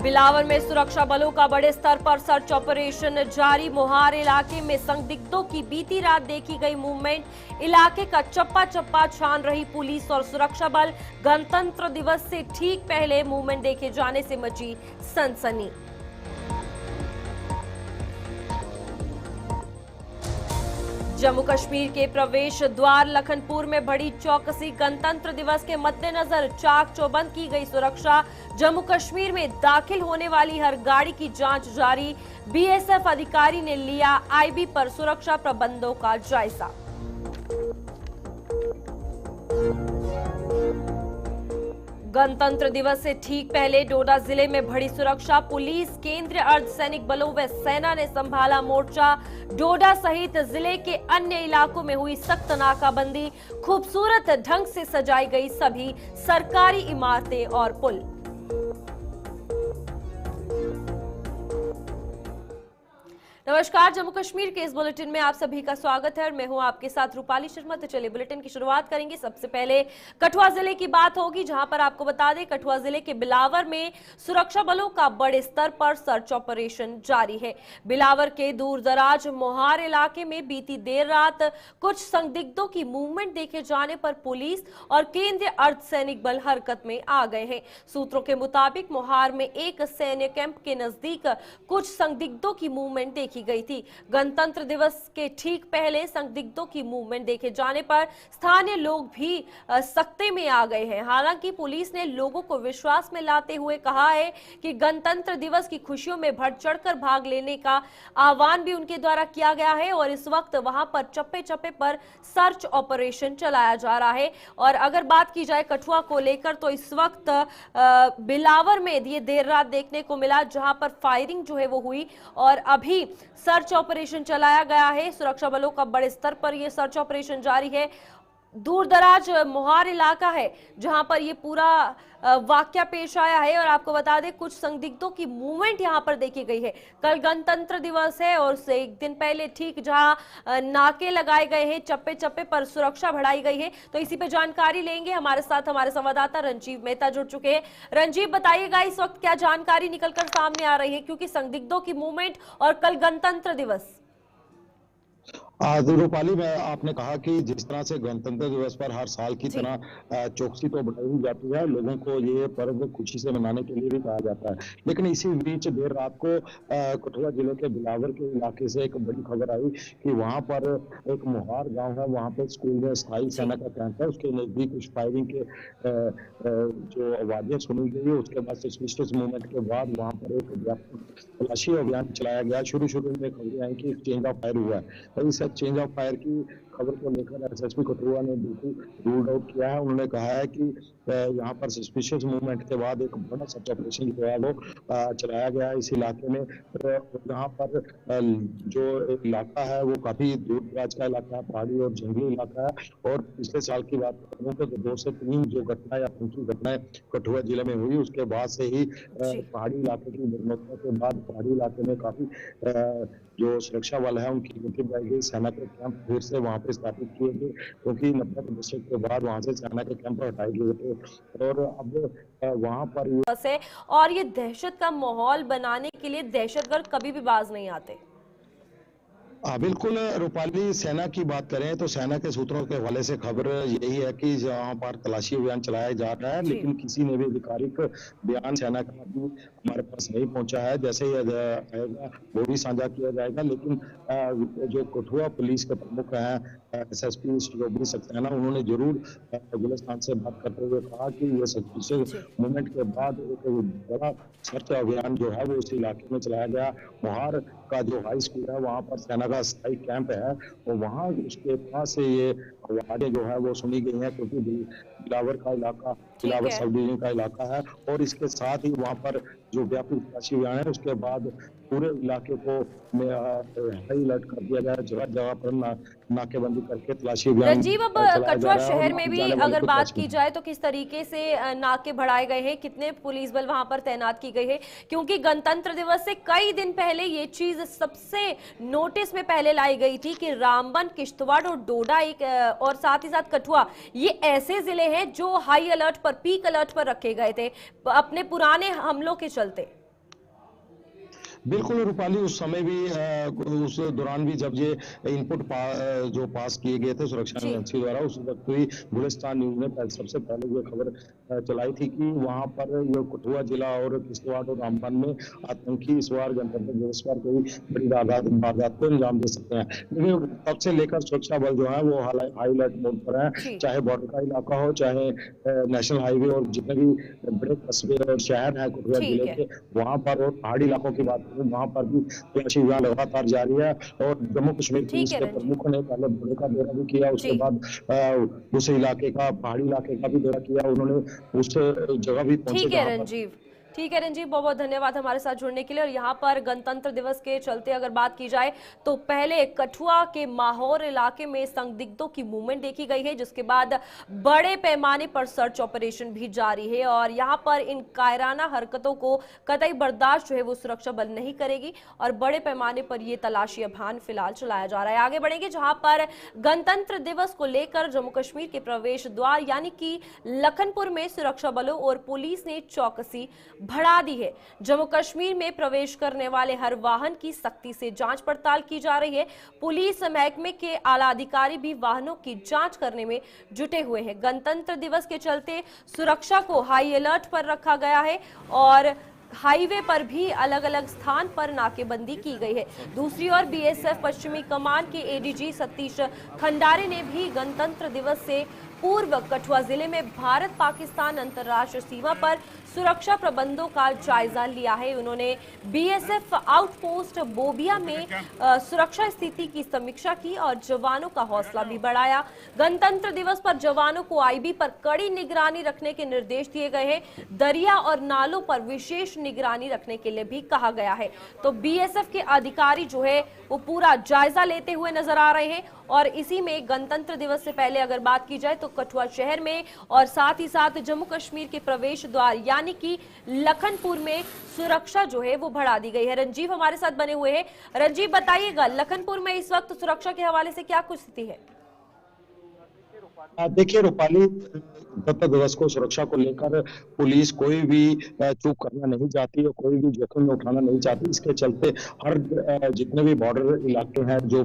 बिलावर में सुरक्षा बलों का बड़े स्तर पर सर्च ऑपरेशन जारी। मोहार इलाके में संदिग्धों की बीती रात देखी गई मूवमेंट। इलाके का चप्पा चप्पा छान रही पुलिस और सुरक्षा बल। गणतंत्र दिवस से ठीक पहले मूवमेंट देखे जाने से मची सनसनी। जम्मू कश्मीर के प्रवेश द्वार लखनपुर में बड़ी चौकसी। गणतंत्र दिवस के मद्देनजर चाक चौबंद की गई सुरक्षा। जम्मू कश्मीर में दाखिल होने वाली हर गाड़ी की जांच जारी। बीएसएफ अधिकारी ने लिया आईबी पर सुरक्षा प्रबंधों का जायजा। गणतंत्र दिवस से ठीक पहले डोडा जिले में बढ़ी सुरक्षा। पुलिस, केंद्रीय अर्धसैनिक बलों व सेना ने संभाला मोर्चा। डोडा सहित जिले के अन्य इलाकों में हुई सख्त नाकाबंदी। खूबसूरत ढंग से सजाई गई सभी सरकारी इमारतें और पुल। नमस्कार, जम्मू कश्मीर के इस बुलेटिन में आप सभी का स्वागत है और मैं हूं आपके साथ रूपाली शर्मा। तो चलिए बुलेटिन की शुरुआत करेंगे। सबसे पहले कठुआ जिले की बात होगी, जहां पर आपको बता दें कठुआ जिले के बिलावर में सुरक्षा बलों का बड़े स्तर पर सर्च ऑपरेशन जारी है। बिलावर के दूर दराज मोहार इलाके में बीती देर रात कुछ संदिग्धों की मूवमेंट देखे जाने पर पुलिस और केंद्रीय अर्धसैनिक बल हरकत में आ गए हैं। सूत्रों के मुताबिक मोहार में एक सैन्य कैंप के नजदीक कुछ संदिग्धों की मूवमेंट देखी गई थी। गणतंत्र दिवस के ठीक पहले संदिग्धों की मूवमेंट देखे जाने पर स्थानीय लोग भी सख्ते में आ गए हैं। हालांकि पुलिस ने लोगों को विश्वास में लाते हुए कहा है कि गणतंत्र दिवस की खुशियों में बढ़ चढ़कर भाग लेने का आह्वान भी उनके द्वारा किया गया है और इस वक्त वहां पर चप्पे चप्पे पर सर्च ऑपरेशन चलाया जा रहा है। और अगर बात की जाए कठुआ को लेकर तो इस वक्त बिलावर में ये देर रात देखने को मिला, जहां पर फायरिंग जो है वो हुई और अभी सर्च ऑपरेशन चलाया गया है। सुरक्षा बलों का बड़े स्तर पर यह सर्च ऑपरेशन जारी है। दूर दराज मोहार इलाका है जहां पर यह पूरा वाकया पेश आया है और आपको बता दें कुछ संदिग्धों की मूवमेंट यहां पर देखी गई है। कल गणतंत्र दिवस है और उससे एक दिन पहले ठीक जहां नाके लगाए गए हैं, चप्पे चप्पे पर सुरक्षा बढ़ाई गई है। तो इसी पे जानकारी लेंगे। हमारे साथ हमारे संवाददाता रंजीव मेहता जुड़ चुके हैं। रंजीव, बताइएगा इस वक्त क्या जानकारी निकलकर सामने आ रही है, क्योंकि संदिग्धों की मूवमेंट और कल गणतंत्र दिवस। रूपाली में आपने कहा कि जिस तरह से गणतंत्र दिवस पर हर साल की तरह चौकसी तो बढ़ाई जाती है, लोगों को ये पर्व खुशी से मनाने के लिए भी कहा जाता है, लेकिन इसी बीच देर रात को कठुआ जिले के बिलावर के इलाके से एक बड़ी खबर आई कि वहां पर एक मोहार गांव है, वहां पर स्कूल में स्थायी सेना का कैंप है, उसके नजदीक कुछ फायरिंग के जो आवाजें सुनी गई। उसके बाद सस्पिशियस मूवमेंट के बाद वहां पर एक तलाशी अभियान चलाया गया। शुरू में खबरें आई कि चेंज ऑफ फायर हुआ है और इस चेंज ऑफ फायर की खबर को लेकर एसएसपी कठुआ ने बिल्कुल रूल आउट किया है। उन्होंने कहा है कि यहाँ पर सस्पिशियस मूवमेंट के बाद एक बड़ा सर्च ऑपरेशन जो है वो चलाया गया इस इलाके में। यहाँ पर जो इलाका है वो काफी दूर दराज का इलाका है, पहाड़ी और जंगली इलाका है। और पिछले साल की बात करूँ तो 2 से 3 जो घटनाएं आतंकी घटनाएं कठुआ जिले में हुई, उसके बाद से ही पहाड़ी इलाके की निर्मलता के बाद पहाड़ी इलाके में काफी जो सुरक्षा बल है उनकी गिनती बढ़ाई गई। सेना के कैंप फिर से वहां पे स्थापित किए गए, क्योंकि 90 के दशक के बाद वहां से सेना के कैंप हटाए गए थे और अब वहां पर और ये दहशत का माहौल बनाने के लिए दहशतगर्द कभी भी बाज नहीं आते। बिल्कुल रूपाली, सेना की बात करें तो सेना के सूत्रों के हवाले से खबर यही है कि जहां पर तलाशी अभियान चलाया जा रहा है, लेकिन किसी ने भी अधिकारिक बयान सेना का हमारे पास नहीं पहुंचा है। जैसे ही आएगा वो भी साझा किया जाएगा। लेकिन जो कठुआ पुलिस के प्रमुख हैं एसएसपी श्री सक्सेना, उन्होंने जरूर गुलिस्तान से बात करते हुए कहा कि ये सस्पिशियस मूवमेंट के बाद एक बड़ा सर्च अभियान जो है वो उस इलाके में चलाया गया। मोहार का जो हाई स्कूल है वहां पर सेना का स्थायी कैंप है और वहां उसके पास से ये आवाजें जो है वो सुनी गई हैं, क्योंकि बिलावर का इलाका बिलावर सब डिवीजन का इलाका है और इसके साथ ही वहां पर जो व्यापक तलाशी अभियान है उसके बाद पूरे इलाके को हाई अलर्ट कर दिया गया। जगह जगह पर नाकेबंदी करके तलाशी अभियान। रंजीव, अब कठुआ शहर में भी अगर बात की जाए तो किस तरीके से नाके बढ़ाए गए हैं, कितने पुलिस बल वहां पर तैनात की गई है, क्योंकि गणतंत्र दिवस से कई दिन पहले ये चीज सबसे नोटिस में पहले लाई गई थी कि रामबन, किश्तवाड़ और डोडा एक और साथ ही साथ कठुआ, ये ऐसे जिले हैं जो हाई अलर्ट पर, पीक अलर्ट पर रखे गए थे अपने पुराने हमलों के चलते। बिल्कुल रूपाली, उस समय भी उस दौरान भी जब ये जो पास किए गए थे सुरक्षा जी। एजेंसी द्वारा, उस वक्त भी गुलिस्तान न्यूज ने सबसे पहले ये खबर चलाई थी कि वहां पर ये कठुआ जिला और किश्तवाड़ और रामबन में आतंकी इस बार गणतंत्र दिवस पर कोई बड़ी वारदात को अंजाम दे सकते हैं। लेकिन तब से लेकर सुरक्षा बल जो है वो हाई अलर्ट मोड पर है, जी। चाहे बॉर्डर का इलाका हो, चाहे नेशनल हाईवे और जितने भी बड़े कस्बे और शहर हैं कठुआ ठीक जिले है। के, वहां पर और पहाड़ी इलाकों की बात करें वहां पर भी तलाशी अभियान लगातार जारी है। और जम्मू कश्मीर ठीक पुलिस है के रणजीत। प्रमुख ने पहले बॉर्डर का दौरा भी किया, उसके जी। बाद उस इलाके का पहाड़ी इलाके का भी दौरा किया उन्होंने, उस जगह भी पहुंचे ठीक है जहां पर रंजीव। ठीक है रंजीव, बहुत बहुत धन्यवाद हमारे साथ जुड़ने के लिए। और यहाँ पर गणतंत्र दिवस के चलते अगर बात की जाए तो पहले कठुआ के माहौर इलाके में संदिग्धों की मूवमेंट देखी गई है, जिसके बाद बड़े पैमाने पर सर्च ऑपरेशन भी जारी है। और यहाँ पर इन कायराना हरकतों को कतई बर्दाश्त जो है वो सुरक्षा बल नहीं करेगी और बड़े पैमाने पर ये तलाशी अभियान फिलहाल चलाया जा रहा है। आगे बढ़ेंगे जहां पर गणतंत्र दिवस को लेकर जम्मू कश्मीर के प्रवेश द्वार यानी कि लखनपुर में सुरक्षा बलों और पुलिस ने चौकसी बढ़ा दी है। जम्मू कश्मीर में प्रवेश करने वाले हर वाहन की सख्ती से जांच पड़ताल की जा रही है। पुलिस महकमे के आला अधिकारी भी वाहनों की जांच करने में जुटे हुए हैं। गणतंत्र दिवस के चलते सुरक्षा को हाई अलर्ट पर रखा गया है और हाईवे पर भी अलग अलग स्थान पर नाकेबंदी की गई है। दूसरी ओर बीएसएफ पश्चिमी कमान के एडीजी सतीश खंडारे ने भी गणतंत्र दिवस से पूर्व कठुआ जिले में भारत पाकिस्तान अंतर्राष्ट्रीय सीमा पर सुरक्षा प्रबंधों का जायजा लिया है। उन्होंने बीएसएफ आउटपोस्ट बोबिया में सुरक्षा स्थिति की समीक्षा की और जवानों का हौसला भी बढ़ाया। गणतंत्र दिवस पर जवानों को आईबी पर कड़ी निगरानी रखने के निर्देश दिए गए हैं। दरिया और नालों पर विशेष निगरानी रखने के लिए भी कहा गया है। तो बीएसएफ के अधिकारी जो है वो पूरा जायजा लेते हुए नजर आ रहे हैं। और इसी में गणतंत्र दिवस से पहले अगर बात की जाए तो कठुआ शहर में और साथ ही साथ जम्मू कश्मीर के प्रवेश द्वार यानी कि लखनपुर में सुरक्षा जो है वो बढ़ा दी गई है। रंजीव हमारे साथ बने हुए हैं। रंजीव बताइएगा, लखनपुर में इस वक्त सुरक्षा के हवाले से क्या कुछ स्थिति है? देखिए रूपाली, गणतंत्र दिवस को सुरक्षा को लेकर पुलिस कोई भी चूक करना नहीं चाहती और कोई भी जोखिम में उठाना नहीं चाहती। इसके चलते हर जितने भी बॉर्डर इलाके हैं जो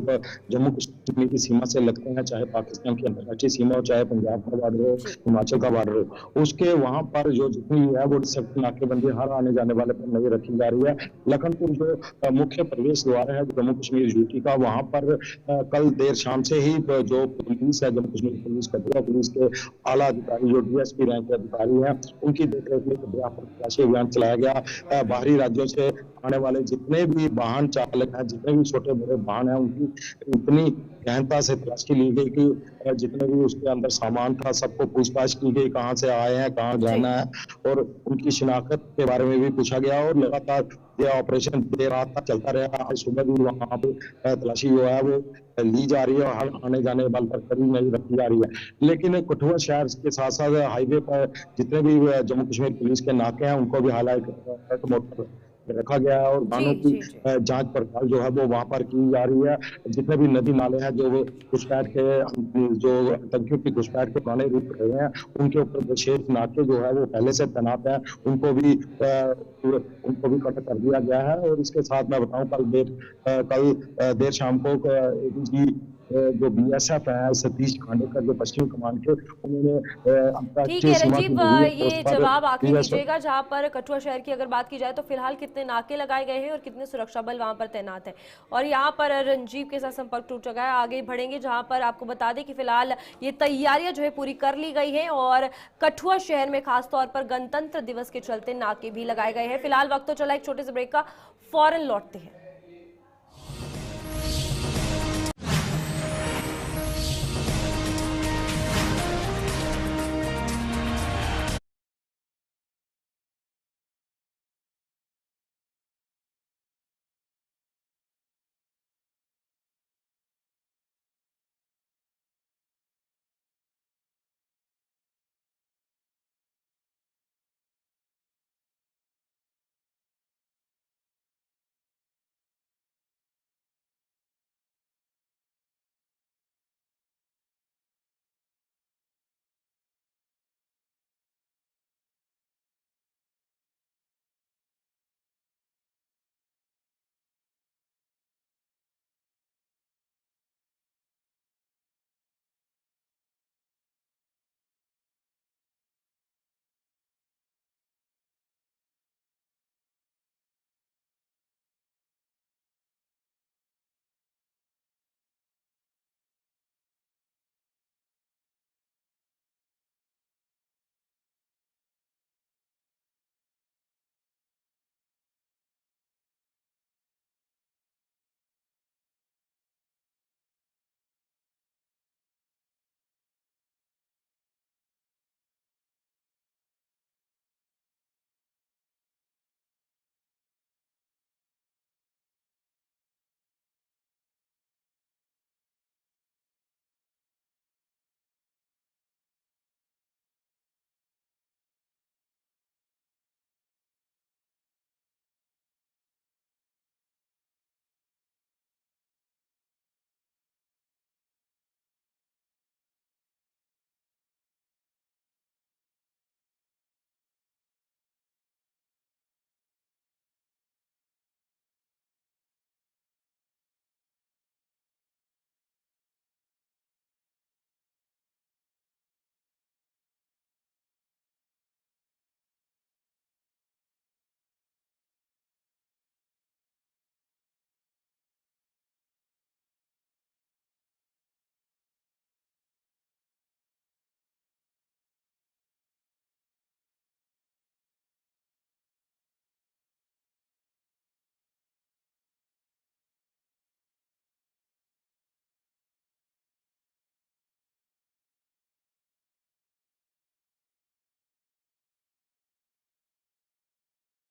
जम्मू कश्मीर की सीमा से लगते हैं, चाहे पाकिस्तान की अंतर्राष्ट्रीय सीमा हो, चाहे पंजाब का बॉर्डर हो, जी। हिमाचल का बॉर्डर हो, उसके वहां पर जो जितनी है वो सख्त नाकेबंदी हर आने जाने वाले पर नजर रखी जा रही है। लखनपुर जो मुख्य प्रवेश द्वार है जम्मू कश्मीर यूटी का, वहां पर कल देर शाम से ही जो पुलिस है, जम्मू कश्मीर पुलिस कठुआ पुलिस के आला अधिकारी जो डीएसपी रैंक के अधिकारी हैं, उनकी देखरेख में व्यापक तलाशी अभियान चलाया गया। बाहरी राज्यों से आने वाले जितने भी वाहन चालक हैं, जितने भी छोटे बड़े वाहन हैं, उनकी इतनी गहनता से तलाशी ली गई कि जितने भी उसके अंदर सामान था सबको पूछताछ की गई, कहाँ से आए हैं, कहाँ जी। जाना है, और उनकी शिनाख्त के बारे में भी पूछा गया। और लगातार यह ऑपरेशन देर रात तक चलता रहा। आज सुबह भी वहां पे तलाशी जो है वो ली जा रही है और हर आने जाने वाले पर कड़ी नजर रखी जा रही है। लेकिन कठुआ शहर के साथ साथ हाईवे पर जितने भी जम्मू कश्मीर पुलिस के नाके हैं उनको भी हाईलाइट मोड पर रखा गया है और जी वाहनों की जी जी। जांच पड़ताल जो है वो वहां पर की जा रही है। जितने भी नदी नाले हैं जो घुसपैठ के जो आतंकियों की घुसपैठ के पुराने रूट रहे हैं, उनके ऊपर विशेष नाके जो है वो पहले से तैनात है, उनको भी कट कर दिया गया है। और इसके साथ मैं बताऊं कल देर शाम को एडीजी जो बीएसएफ है सतीश खांडेकर जो पश्चिमी कमान के, उन्होंने ठीक अंतर्राष्ट्रीय है सीमा की रंजीव, दूरी पोस्ट ये पर जवाब आखिर बीएसएफ। दीजिएगा जहां पर कठुआ शहर की अगर बात की जाए तो फिलहाल कितने नाके लगाए गए हैं और कितने सुरक्षा बल वहां पर तैनात हैं? और यहां पर रंजीव के साथ संपर्क टूट चुका है। आगे बढ़ेंगे जहां पर आपको बता दें कि फिलहाल ये तैयारियां जो है पूरी कर ली गई है और कठुआ शहर में खासतौर पर गणतंत्र दिवस के चलते नाके भी लगाए गए हैं। फिलहाल वक्त तो चला एक छोटे से ब्रेक का, फौरन लौटते हैं।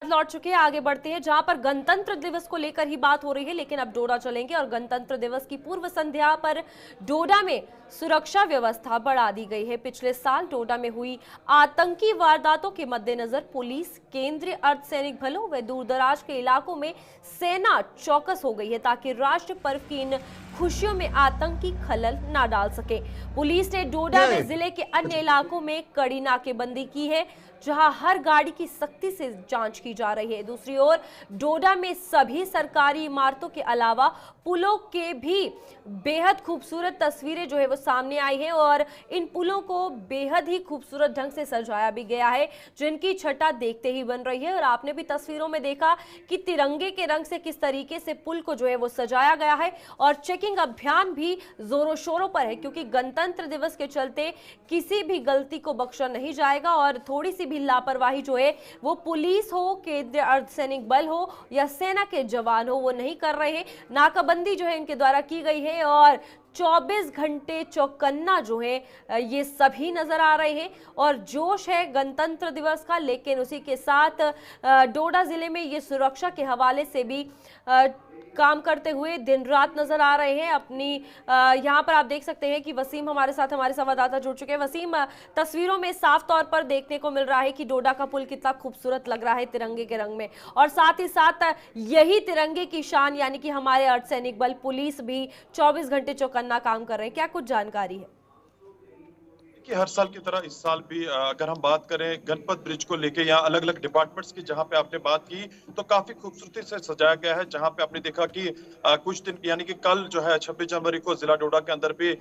लौट चुके हैं, आगे बढ़ते हैं जहां पर गणतंत्र दिवस को लेकर ही बात हो रही है, लेकिन अब डोडा चलेंगे और गणतंत्र दिवस की पूर्व संध्या पर डोडा में सुरक्षा व्यवस्था बढ़ा दी गई है। पिछले साल डोडा में हुई आतंकी वारदातों के मद्देनजर पुलिस, केंद्रीय अर्धसैनिक बलों व दूरदराज के इलाकों में सेना चौकस हो गई है ताकि राष्ट्र पर्व की इन खुशियों में आतंकी खलल ना डाल सके। पुलिस ने डोडा में जिले के अन्य इलाकों में कड़ी नाकेबंदी की है, जहां हर गाड़ी की सख्ती से जांच की जा रही है। दूसरी ओर डोडा में सभी सरकारी इमारतों के अलावा पुलों के भी बेहद खूबसूरत तस्वीरें जो है वो सामने आई है और इन पुलों को बेहद ही खूबसूरत ढंग से सजाया भी गया है, जिनकी छटा देखते ही बन रही है। और आपने भी तस्वीरों में देखा कि तिरंगे के रंग से किस तरीके से पुल को जो है वो सजाया गया है और चेकिंग अभियान भी जोरों शोरों पर है, क्योंकि गणतंत्र दिवस के चलते किसी भी गलती को बख्शा नहीं जाएगा और थोड़ी सी भी लापरवाही जो है वो पुलिस हो, केंद्रीय अर्धसैनिक बल हो या सेना के जवान हो, वो नहीं कर रहे हैं। नाकाबंदी जो है इनके द्वारा की गई है और 24 घंटे चौकन्ना जो है ये सभी नजर आ रहे हैं और जोश है गणतंत्र दिवस का। लेकिन उसी के साथ डोडा जिले में ये सुरक्षा के हवाले से भी काम करते हुए दिन रात नजर आ रहे हैं। अपनी यहाँ पर आप देख सकते हैं कि वसीम हमारे साथ, हमारे संवाददाता जुड़ चुके हैं। वसीम, तस्वीरों में साफ तौर पर देखने को मिल रहा है कि डोडा का पुल कितना खूबसूरत लग रहा है तिरंगे के रंग में, और साथ ही साथ यही तिरंगे की शान यानी कि हमारे अर्धसैनिक बल, पुलिस भी 24 घंटे चौकन्ना काम कर रहे हैं। क्या कुछ जानकारी है? कि हर साल की तरह इस साल भी अगर हम बात करें गणपत ब्रिज को लेके, यहाँ अलग अलग डिपार्टमेंट्स की जहां पे आपने बात की तो काफी खूबसूरती से सजाया गया है। जहां पे आपने देखा कि कुछ दिन यानी कि कल जो है 26 जनवरी को जिला डोडा के अंदर भी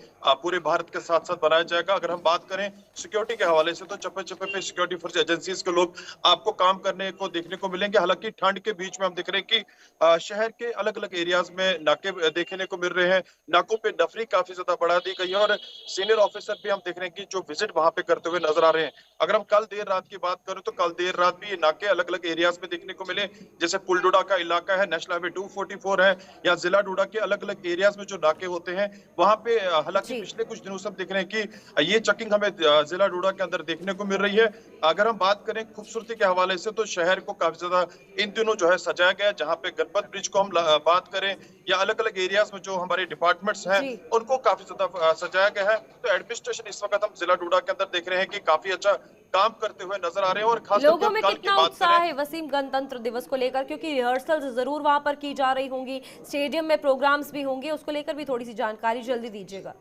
पूरे भारत के साथ साथ बनाया जाएगा। अगर हम बात करें सिक्योरिटी के हवाले से तो चप्पे चप्पे पे सिक्योरिटी फोर्स एजेंसीज के लोग आपको काम करने को देखने को मिलेंगे। हालांकि ठंड के बीच में हम देख रहे हैं कि शहर के अलग अलग एरियाज में नाके देखने को मिल रहे हैं। नाकों पे नफरी काफी ज्यादा बढ़ा दी गई है और सीनियर ऑफिसर भी हम देख रहे हैं कि जो विजिट वहां पे करते हुए नजर आ रहे हैं। अगर हम कल देर रात की बात करें तो कल देर रात भी ये नाके अलग अलग एरियाज में देखने को मिले, जैसे पुलडोडा का इलाका है, नेशनल हाईवे 244 है या जिला डोडा के अलग अलग एरियाज में जो नाके होते हैं वहां पे हालांकि पिछले कुछ दिनों से हम देख रहे हैं कि ये चेकिंग हमें जिला डोडा के अंदर देखने को मिल रही है। अगर हम बात करें खूबसूरती के हवाले से तो शहर को काफी ज्यादा इन दिनों जो है सजाया गया है। जहां पे गणपत ब्रिज को हम बात करें या अलग अलग एरियाज में जो हमारे डिपार्टमेंट्स हैं उनको काफी ज्यादा सजाया गया है। तो एडमिनिस्ट्रेशन इस वक्त हम जिला डोडा के अंदर देख रहे हैं कि काफी अच्छा काम करते हुए नजर आ रहे हैं। और खास लोगों में कितना उत्साह है वसीम गणतंत्र दिवस को लेकर, क्योंकि रिहर्सल जरूर वहां पर की जा रही होंगी, स्टेडियम में प्रोग्राम्स भी होंगे, उसको लेकर भी थोड़ी सी जानकारी जल्दी दीजिएगा।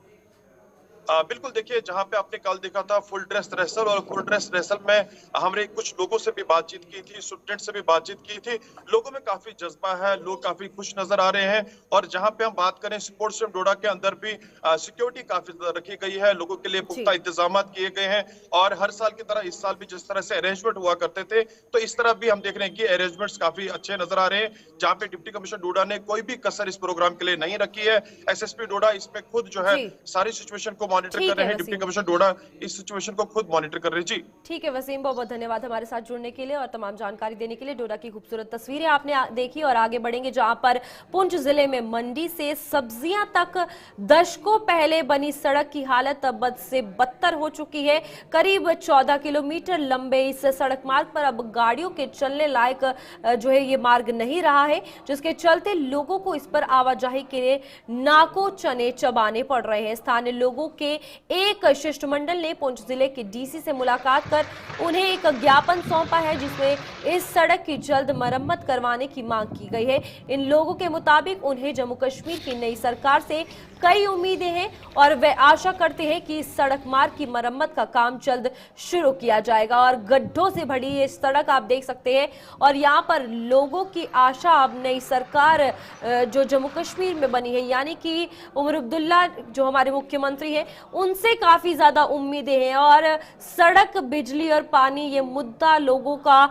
बिल्कुल, देखिए जहां पे आपने कल देखा था फुल ड्रेस रेसल, और फुल ड्रेस रेसल में हमने कुछ लोगों से भी बातचीत की थी, स्टूडेंट से भी बातचीत की थी। लोगों में काफी जज्बा है, लोग काफी खुश नजर आ रहे हैं। और जहां पे हम बात करें स्पोर्ट्स स्टेडियम डोडा के अंदर भी सिक्योरिटी काफी रखी गई है, लोगों के लिए पुख्ता इंतजाम किए गए हैं। और हर साल की तरह इस साल भी जिस तरह से अरेंजमेंट हुआ करते थे तो इस तरह भी हम देख रहे हैं कि अरेंजमेंट्स काफी अच्छे नजर आ रहे हैं। जहाँ पे डिप्टी कमिश्नर डोडा ने कोई भी कसर इस प्रोग्राम के लिए नहीं रखी है। एसएसपी डोडा इसमें खुद जो है सारी सिचुएशन को मॉनिटर कर रहे हैं। कमिश्नर डोडा इस सिचुएशन को खुद मॉनिटर कर रही। जी ठीक है वसीम, बहुत बहुत धन्यवाद हमारे साथ जुड़ने के लिए और तमाम जानकारी देने के लिए। डोडा की खूबसूरत तस्वीरें आपने देखी और आगे बढ़ेंगे जहां पर पुंछ जिले में मंडी से सब्जियां तक दशकों पहले बनी सड़क की हालत अब बद से बदतर हो चुकी है। करीब 14 किलोमीटर लंबे इस सड़क मार्ग पर अब गाड़ियों के चलने लायक जो है ये मार्ग नहीं रहा है, जिसके चलते लोगों को इस पर आवाजाही के लिए नाको चने चबाने पड़ रहे हैं। स्थानीय लोगों के एक शिष्टमंडल ने पुंछ जिले के डीसी से मुलाकात कर उन्हें एक ज्ञापन सौंपा है, जिसमें इस सड़क की जल्द मरम्मत करवाने की मांग की गई है। इन लोगों के मुताबिक उन्हें जम्मू कश्मीर की नई सरकार से कई उम्मीदें हैं और वे आशा करते हैं कि इस सड़क मार्ग की मरम्मत का काम जल्द शुरू किया जाएगा। और गड्ढों से भरी ये सड़क आप देख सकते हैं और यहाँ पर लोगों की आशा अब नई सरकार जो जम्मू कश्मीर में बनी है यानी कि उमर अब्दुल्ला जो हमारे मुख्यमंत्री हैं उनसे काफी ज्यादा उम्मीदें हैं। और सड़क, बिजली और पानी ये मुद्दा लोगों का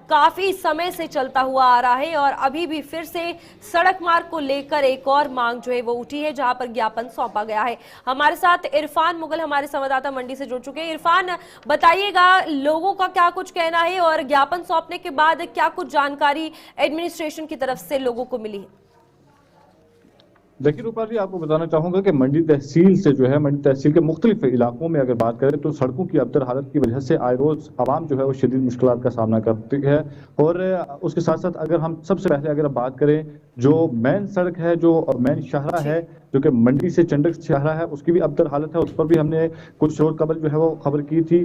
काफी समय से चलता हुआ आ रहा है और अभी भी फिर से सड़क मार्ग को लेकर एक और मांग जो है वो उठी है, जहां पर ज्ञापन सौंपा गया है। हमारे साथ इरफान मुगल हमारे संवाददाता मंडी से जुड़ चुके हैं। इरफान, बताइएगा लोगों का क्या कुछ कहना है और ज्ञापन सौंपने के बाद क्या कुछ जानकारी एडमिनिस्ट्रेशन की तरफ से लोगों को मिली है? देखिए रूपाली, आपको बताना चाहूंगा कि मंडी तहसील से जो है, मंडी तहसील के मुख्तलिफ इलाकों में अगर बात करें तो सड़कों की अबतर हालत की वजह से आए रोज आवाम जो है वो शदीद मुश्किलात का सामना करती है। और उसके साथ साथ अगर हम सबसे पहले अगर बात करें, जो मेन सड़क है, जो मेन शाहरा है, जो कि मंडी से चंडक शाहरा है, उसकी भी अबतर हालत है। उस पर भी हमने कुछ शोर कबल जो है वो खबर की थी,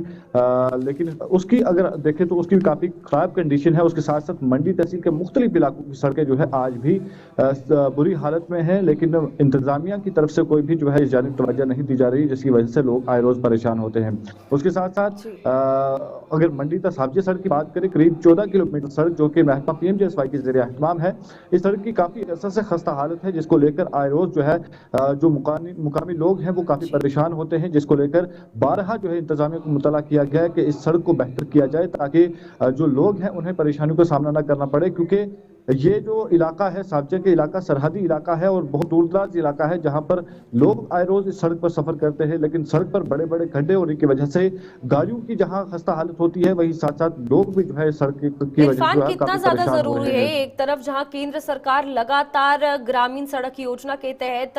लेकिन उसकी अगर देखें तो उसकी भी काफी खराब कंडीशन है। उसके साथ साथ मंडी तहसील के मुख्तलिफ इलाकों की सड़कें जो है आज भी बुरी हालत में है, लेकिन इंतजामिया की तरफ से कोई भी जो है इस जानिब तवज्जो नहीं दी जा रही, जिसकी वजह से लोग आए रोज परेशान होते हैं। उसके साथ साथ अगर मंडी तक साबजे सड़क की बात करें, करीब 14 किलोमीटर सड़क जो कि महकमा PMJSY के जरिए एहतमाम है, इस सड़क की काफी असर से खस्ता हालत है, जिसको लेकर आए रोज जो है जो मुकामी लोग हैं वो काफी परेशान होते हैं, जिसको लेकर बारहा जो है इंतजामिया को मुतला किया गया है कि इस सड़क को बेहतर किया जाए, ताकि जो लोग हैं उन्हें परेशानियों का सामना न करना पड़े। क्योंकि ये जो इलाका है, साबजे के इलाका सरहदी इलाका है और बहुत दूर दराज इलाका है, जहां पर लोग आए रोज इस सड़क पर सफर करते हैं, लेकिन सड़क पर बड़े बड़े खड्डे होने की वजह से गाड़ियों की जहां खस्ता हालत होती है, वही साथ साथ लोग भी जो है सड़क की वजह से जो है कितना काफी ज्यादा परेशान हो जरूरी रहे है। हैं। एक तरफ जहां केंद्र सरकार लगातार ग्रामीण सड़क योजना के तहत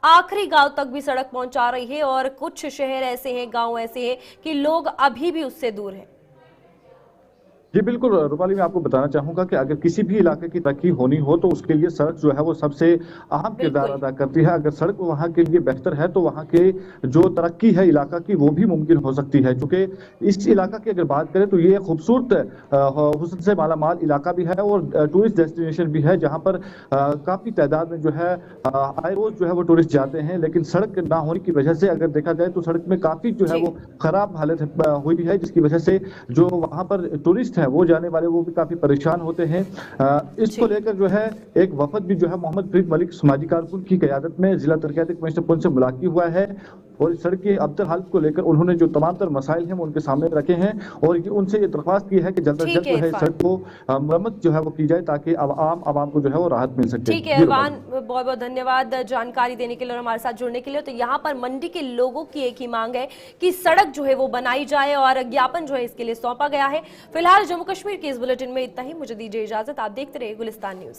आखिरी गांव तक भी सड़क पहुंचा रही है, और कुछ शहर ऐसे हैं, गांव ऐसे हैं कि लोग अभी भी उससे दूर हैं। जी बिल्कुल रूपाली, मैं आपको बताना चाहूंगा कि अगर किसी भी इलाके की तरक्की होनी हो तो उसके लिए सड़क जो है वो सबसे अहम किरदार अदा करती है। अगर सड़क वहां के लिए बेहतर है तो वहां के जो तरक्की है इलाका की वो भी मुमकिन हो सकती है। क्योंकि इस इलाका की अगर बात करें तो ये खूबसूरत हुस्न से मालामाल इलाका भी है और टूरिस्ट डेस्टिनेशन भी है, जहाँ पर काफी तादाद में जो है आए रोज जो है वो टूरिस्ट जाते हैं। लेकिन सड़क ना होने की वजह से अगर देखा जाए तो सड़क में काफी जो है वो खराब हालत हुई है, जिसकी वजह से जो वहां पर टूरिस्ट वो जाने वाले वो भी काफी परेशान होते हैं। इसको लेकर जो है एक वफद भी जो है मोहम्मद फरीद मलिक समाजी कारकुन की क़यादत में जिला तरक्याती कमिश्नर पुंछ से मुलाकात हुआ है, और इस सड़क की अबतर हालत को लेकर उन्होंने जो तमाम तर मसाइल हैं वो उनके सामने रखे हैं, और उनसे ये दरख्वास्त की है कि जल्द अज जल्द जो है सड़क को मरम्मत जो है वो की जाए, ताकि आवाम को जो है वो राहत मिल सके। ठीक है इरफान, बहुत बहुत धन्यवाद जानकारी देने के लिए और हमारे साथ जुड़ने के लिए। तो यहाँ पर मंडी के लोगों की एक ही मांग है कि सड़क जो है वो बनाई जाए, और ज्ञापन जो है इसके लिए सौंपा गया है। फिलहाल जम्मू कश्मीर के इस बुलेटिन में इतना ही। मुझे दीजिए इजाजत, आप देखते रहिए गुलिस्तान न्यूज।